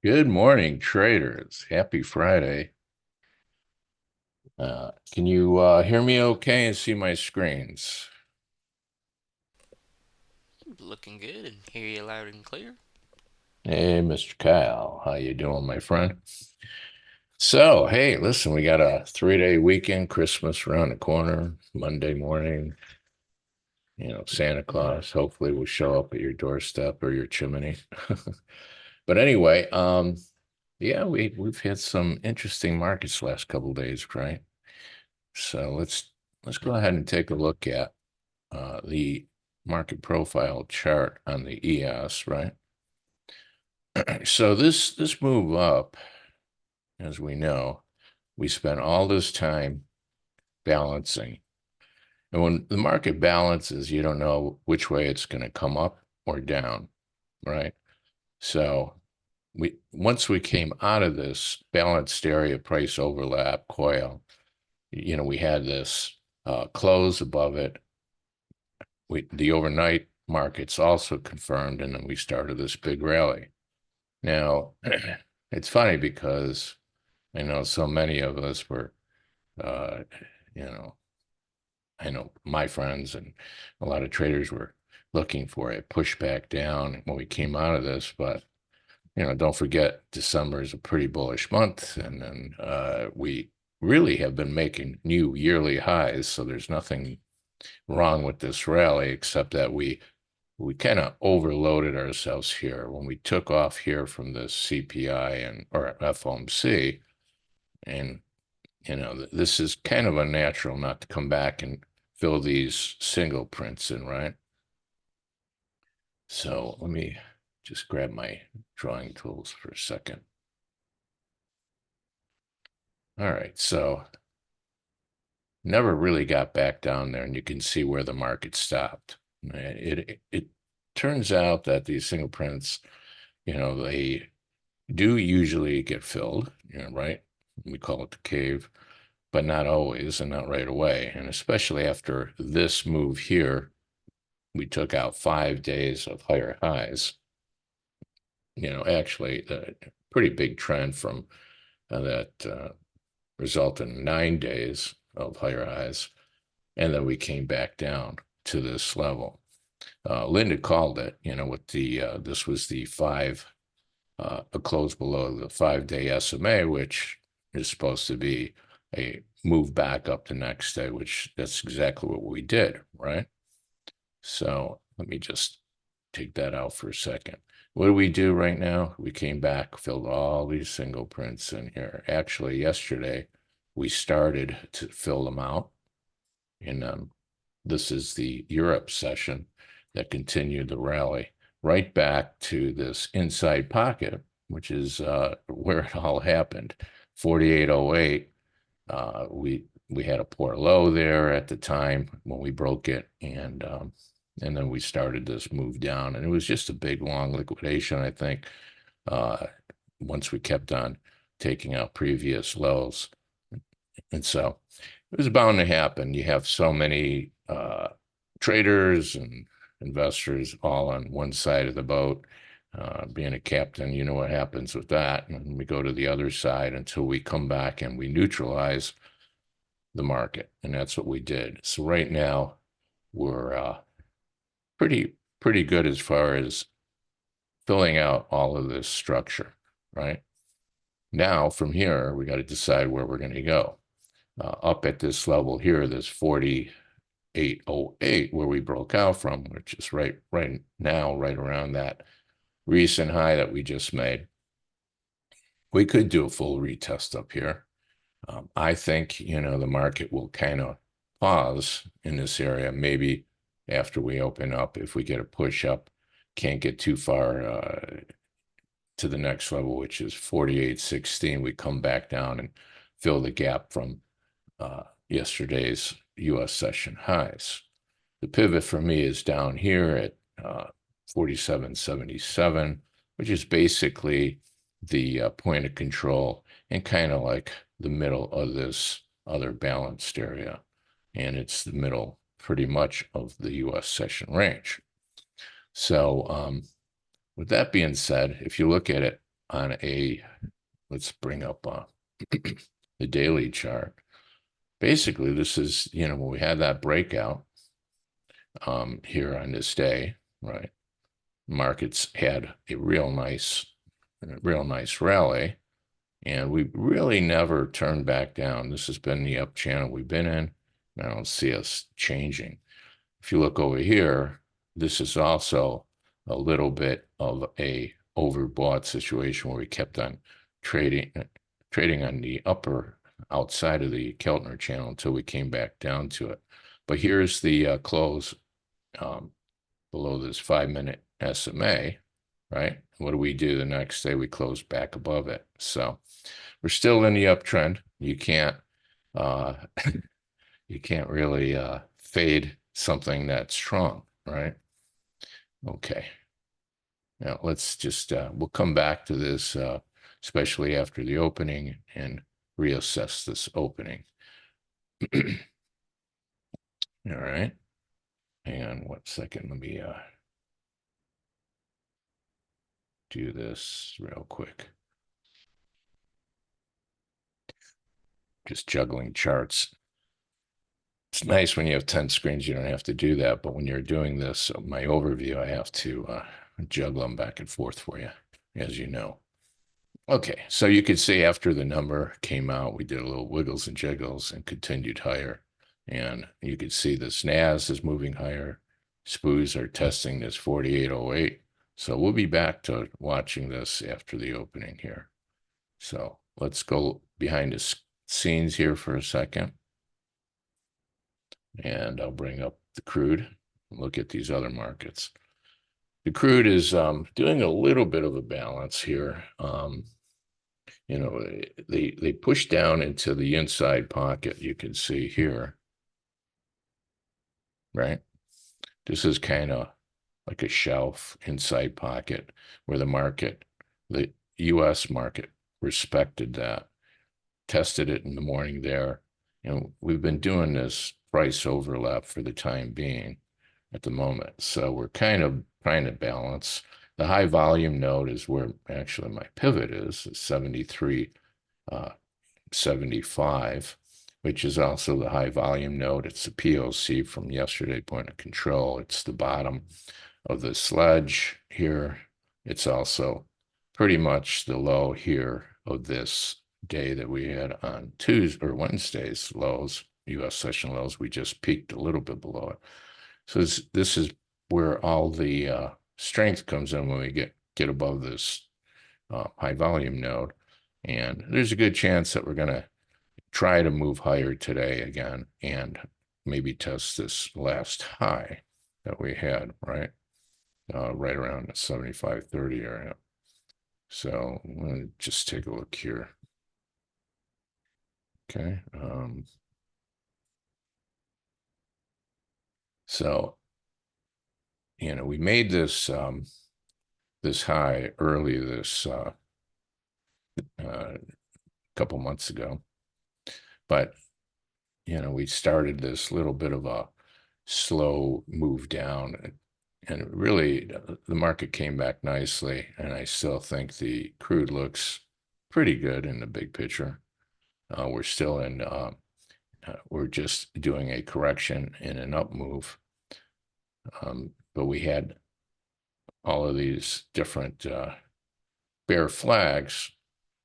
Good morning, traders. Happy Friday. Can you hear me okay and see my screens? Looking good and hear you loud and clear. Hey, Mr. Kyle, how you doing, my friend? So, hey, listen, we got a 3-day weekend, Christmas around the corner, Monday morning. Santa Claus hopefully will show up at your doorstep or your chimney. But anyway, yeah, we've had some interesting markets last couple of days, right? So let's go ahead and take a look at the market profile chart on the ES, right? So this move up, as we know, we spent all this time balancing. And when the market balances, you don't know which way it's going to come up or down, right? So we once we came out of this balanced area price overlap coil, we had this close above it. The overnight markets also confirmed, and then we started this big rally. Now, it's funny because I know so many of us were, uh, you know, I know my friends and a lot of traders were looking for a pushback down when we came out of this. But, don't forget December is a pretty bullish month. And then we really have been making new yearly highs. So there's nothing wrong with this rally except that we kind of overloaded ourselves here when we took off here from the CPI and or FOMC, and this is kind of unnatural not to come back and fill these single prints in, right? So let me just grab my drawing tools for a second. All right, so never really got back down there, and you can see where the market stopped. It turns out that these single prints, they do usually get filled, right? We call it the cave, but not always and not right away. And especially after this move here, we took out 5 days of higher highs. Actually, a pretty big trend from that resulted in 9 days of higher highs. And then we came back down to this level. Linda called it, with this was the a close below the 5-day SMA, which is supposed to be a move back up the next day, which that's exactly what we did, right? So let me just take that out for a second. What do we do right now? We came back, filled all these single prints in here. Actually, yesterday we started to fill them out. And this is the Europe session that continued the rally right back to this inside pocket, which is where it all happened. 4808. We had a poor low there at the time when we broke it, and then we started this move down, and it was just a big long liquidation. I think uh, once we kept on taking out previous lows, and so it was bound to happen. You have so many traders and investors all on one side of the boat. Being a captain, you know what happens with that. And we go to the other side until we come back and we neutralize the market. And that's what we did. So right now we're pretty good as far as filling out all of this structure, right? Now from here, we got to decide where we're going to go. Up at this level here, this 4808 where we broke out from, which is right now, right around that recent high that we just made. We could do a full retest up here. I think, the market will kind of pause in this area, maybe after we open up, if we get a push up, can't get too far to the next level, which is 4816. We come back down and fill the gap from yesterday's US session highs. The pivot for me is down here at 4777, which is basically the point of control and kind of like the middle of this other balanced area. And it's the middle pretty much of the US session range. So, with that being said, if you look at it on a, let's bring up the daily chart. Basically, this is, when we had that breakout here on this day, right? Markets had a real nice rally, and we really never turned back down. This has been the up channel we've been in, and I don't see us changing. If you look over here, this is also a little bit of a overbought situation where we kept on trading on the upper outside of the Keltner channel until we came back down to it. But here's the close below this 5-minute SMA, right? What do we do the next day? We close back above it. So we're still in the uptrend. You can't you can't really fade something that's strong, right? Okay. Now let's just we'll come back to this, especially after the opening, and reassess this opening. All right. And 1 second, let me do this real quick. Just juggling charts. It's nice when you have 10 screens, you don't have to do that. But when you're doing this, my overview, I have to juggle them back and forth for you, as you know. Okay, so you could see after the number came out, we did a little wiggles and jiggles and continued higher. And you could see the SNAS is moving higher. SPOOs are testing this 4808. So we'll be back to watching this after the opening here. So let's go behind the scenes here for a second. And I'll bring up the crude and look at these other markets. The crude is doing a little bit of a balance here. They push down into the inside pocket. You can see here, right? This is kind of like a shelf inside pocket where the US market respected that, tested it in the morning there. And we've been doing this price overlap for the time being at the moment. So we're kind of trying to balance. The high volume node is where actually my pivot is 73.75, which is also the high volume node. It's the POC from yesterday, point of control. It's the bottom of the sledge here. It's also pretty much the low here of this day that we had on Tuesday or Wednesday's lows, US session lows. We just peaked a little bit below it. So this is where all the strength comes in when we get above this high volume node. And there's a good chance that we're going to try to move higher today again and maybe test this last high that we had, right? Right around the 75.30 area. So I'm going to just take a look here. Okay. So, we made this this high early this couple months ago, but we started this little bit of a slow move down, and really the market came back nicely, and I still think the crude looks pretty good in the big picture. We're still in we're just doing a correction in an up move, but we had all of these different bear flags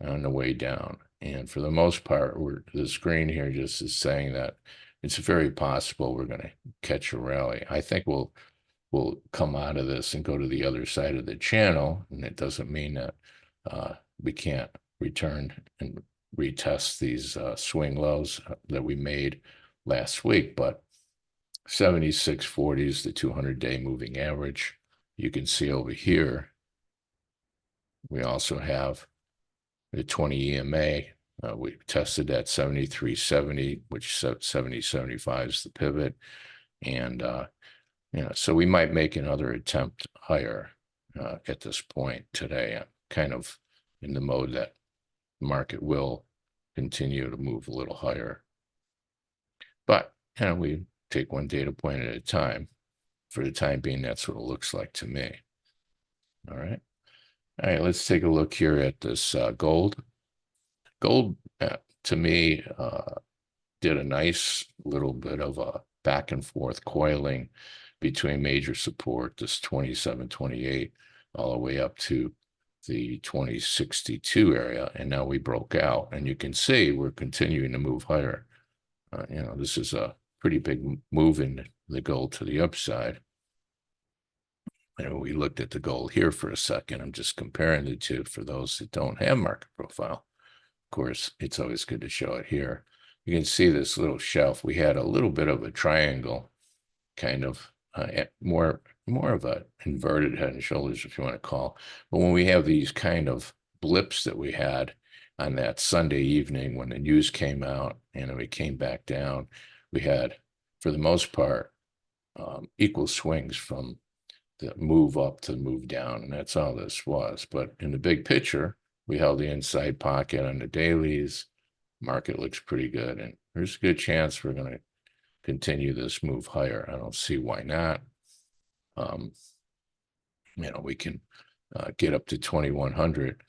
on the way down. And for the most part, the screen here just is saying that it's very possible we're going to catch a rally. I think we'll come out of this and go to the other side of the channel, and it doesn't mean that we can't return and retest these swing lows that we made last week. But 76.40 is the 200-day moving average. You can see over here, we also have the 20 EMA. We tested at 73.70, which 70.75 is the pivot. And, so we might make another attempt higher at this point today. I'm kind of in the mode that the market will continue to move a little higher. But, we take one data point at a time. For the time being, that's what it looks like to me. All right. All right, let's take a look here at this gold. Gold, to me, did a nice little bit of a back and forth coiling between major support, this 2728, all the way up to the 2062 area. And now we broke out, and you can see we're continuing to move higher. This is a pretty big move in the gold to the upside. And we looked at the gold here for a second. I'm just comparing the two for those that don't have market profile. Of course, it's always good to show it here. You can see this little shelf. We had a little bit of a triangle, kind of more of a inverted head and shoulders, if you want to call. But when we have these kind of blips that we had on that Sunday evening when the news came out and we came back down, we had, for the most part, equal swings from the move up to the move down, and that's all this was. But in the big picture, we held the inside pocket on the dailies. Market looks pretty good, and there's a good chance we're going to continue this move higher. I don't see why not. We can get up to 2100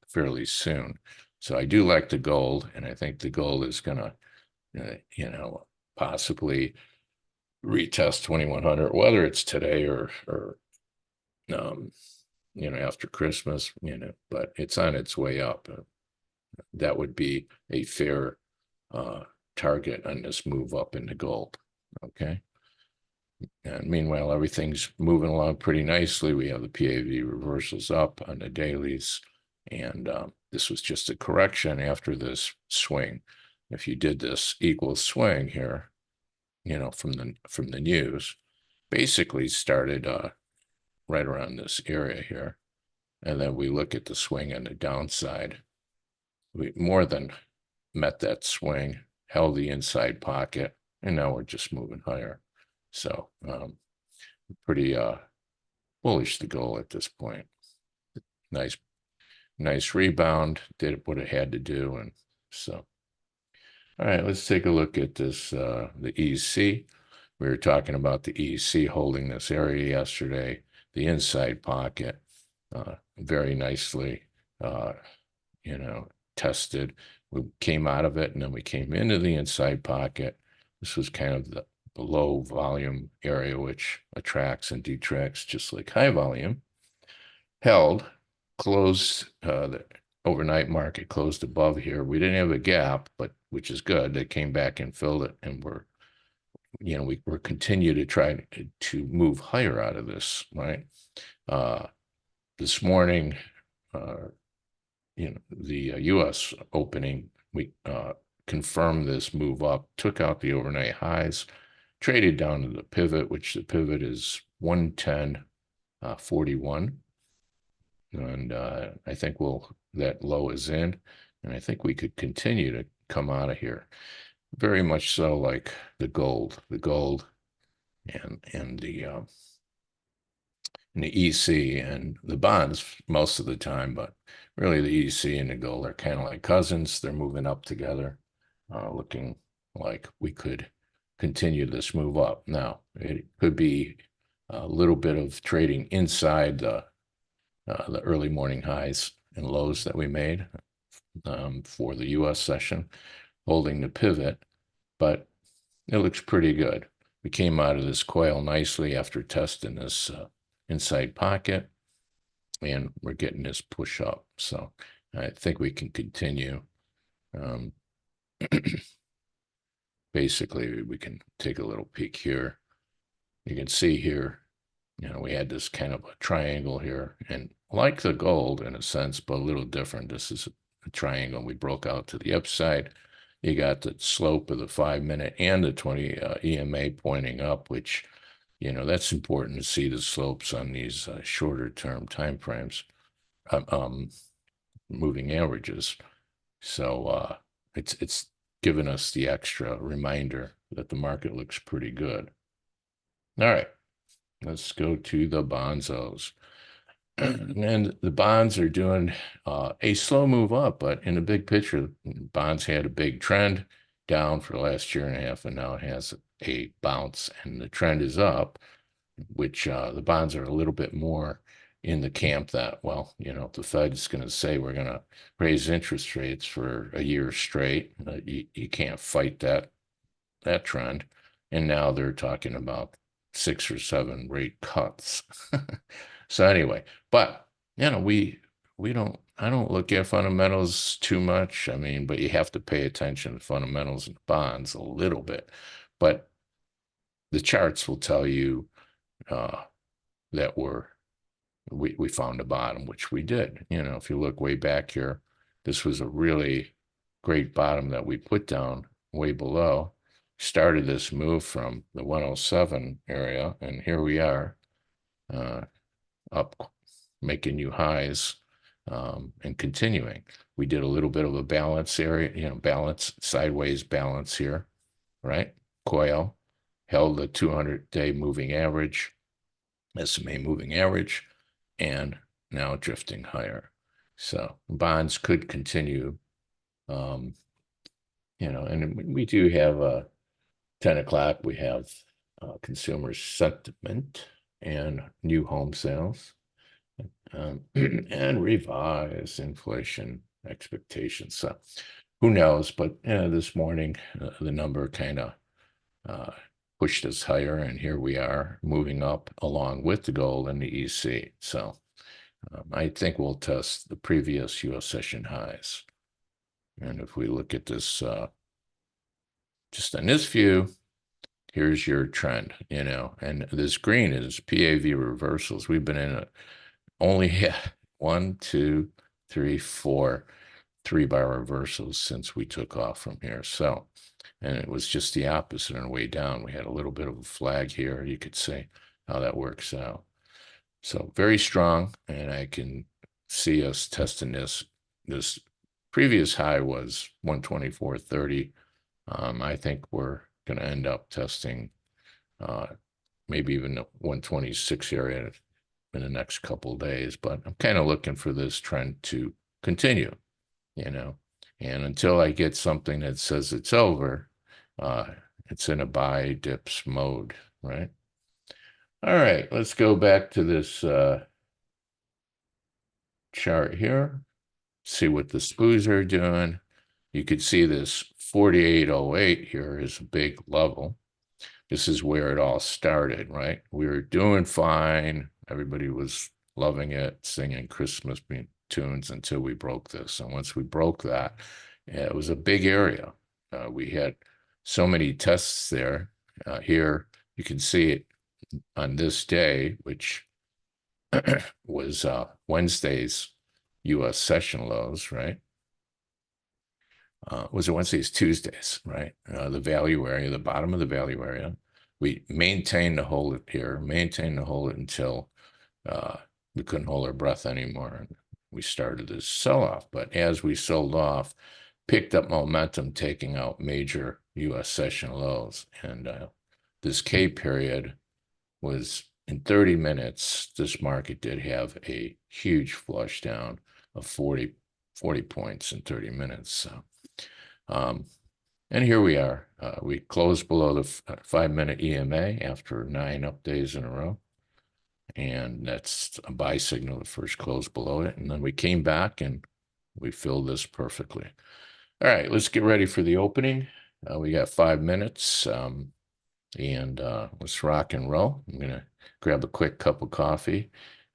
fairly soon. So I do like the gold, and I think the gold is going to, possibly retest 2100, whether it's today or after Christmas, but it's on its way up. That would be a fair target on this move up into gold. Okay. And meanwhile, everything's moving along pretty nicely. We have the PAV reversals up on the dailies, and this was just a correction after this swing. If you did this equal swing here, from the news, basically started right around this area here, and then we look at the swing on the downside. We more than met that swing, held the inside pocket, and now we're just moving higher. So pretty bullish the goal at this point. Nice rebound, did what it had to do. And so, all right, let's take a look at this, the EC. We were talking about the EC holding this area yesterday, the inside pocket, very nicely, tested. We came out of it, and then we came into the inside pocket. This was kind of the low volume area, which attracts and detracts just like high volume. Held, closed, the overnight market closed above here. We didn't have a gap, but which is good. They came back and filled it, and we're continue to try to move higher out of this, right? This morning, the U.S. opening, we confirmed this move up, took out the overnight highs, traded down to the pivot, which the pivot is 110.41. And I think that low is in, and I think we could continue to come out of here. Very much so like the gold and the EC and the bonds most of the time, but really the EC and the gold are kind of like cousins. They're moving up together, looking like we could continue this move up. Now, it could be a little bit of trading inside the early morning highs and lows that we made for the U.S. session, holding the pivot, but it looks pretty good. We came out of this coil nicely after testing this inside pocket, and we're getting this push up. So I think we can continue. Basically, we can take a little peek here. You can see here, we had this kind of a triangle here, and like the gold in a sense, but a little different. This is a triangle. We broke out to the upside. You got the slope of the 5-minute and the 20 EMA pointing up, which, that's important to see the slopes on these shorter term time frames, moving averages. So it's given us the extra reminder that the market looks pretty good. All right, let's go to the bonzos. And the bonds are doing a slow move up, but in the big picture, bonds had a big trend down for the last year and a half, and now it has a bounce, and the trend is up, which the bonds are a little bit more in the camp that, well, the Fed's going to say we're going to raise interest rates for a year straight. You can't fight that trend. And now they're talking about 6 or 7 rate cuts. So anyway, but we don't I don't look at fundamentals too much. I mean, but you have to pay attention to fundamentals and bonds a little bit. But the charts will tell you that we found a bottom, which we did. If you look way back here, this was a really great bottom that we put down way below. Started this move from the 107 area, and here we are up, making new highs, and continuing. We did a little bit of a balance area, balance, sideways balance here, right? Coil held the 200-day moving average, SMA moving average, and now drifting higher. So bonds could continue, and we do have 10 o'clock, we have consumer sentiment and new home sales, and revised inflation expectations. So who knows? But this morning, the number kind of pushed us higher, and here we are moving up along with the gold and the EC. So I think we'll test the previous US session highs. And if we look at this, just on this view, here's your trend, and this green is PAV reversals. We've been in only 1, 2, 3, 4 3-bar reversals since we took off from here. So, and it was just the opposite on the way down. We had a little bit of a flag here. You could see how that works out. So very strong, and I can see us testing this. This previous high was 124.30. I think we're going to end up testing maybe even the 126 area in the next couple of days. But I'm kind of looking for this trend to continue, and until I get something that says it's over, it's in a buy dips mode, right? All right, let's go back to this chart here, see what the SPOOs are doing. You could see this 4808 here is a big level. This is where it all started, right? We were doing fine. Everybody was loving it, singing Christmas tunes until we broke this. And once we broke that, it was a big area. We had so many tests there. Here, you can see it on this day, which was Wednesday's US session lows, right? Was it Wednesdays, Tuesdays, right? The value area, the bottom of the value area. We maintained to hold it here, maintained to hold it until we couldn't hold our breath anymore. And we started this sell-off. But as we sold off, picked up momentum, taking out major US session lows. And this K period was in 30 minutes, this market did have a huge flush down of 40 points in 30 minutes. So, and here we are. We closed below the 5-minute EMA after 9 up days in a row. And that's a buy signal, the first close below it. And then we came back and we filled this perfectly. All right, let's get ready for the opening. We got 5 minutes, and let's rock and roll. I'm going to grab a quick cup of coffee.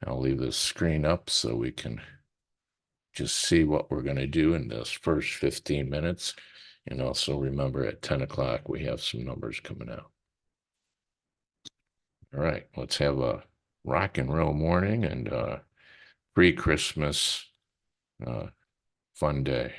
I'll leave this screen up so we can just see what we're going to do in this first 15 minutes. And also remember at 10 o'clock, we have some numbers coming out. All right, let's have a rock and roll morning and pre-Christmas fun day.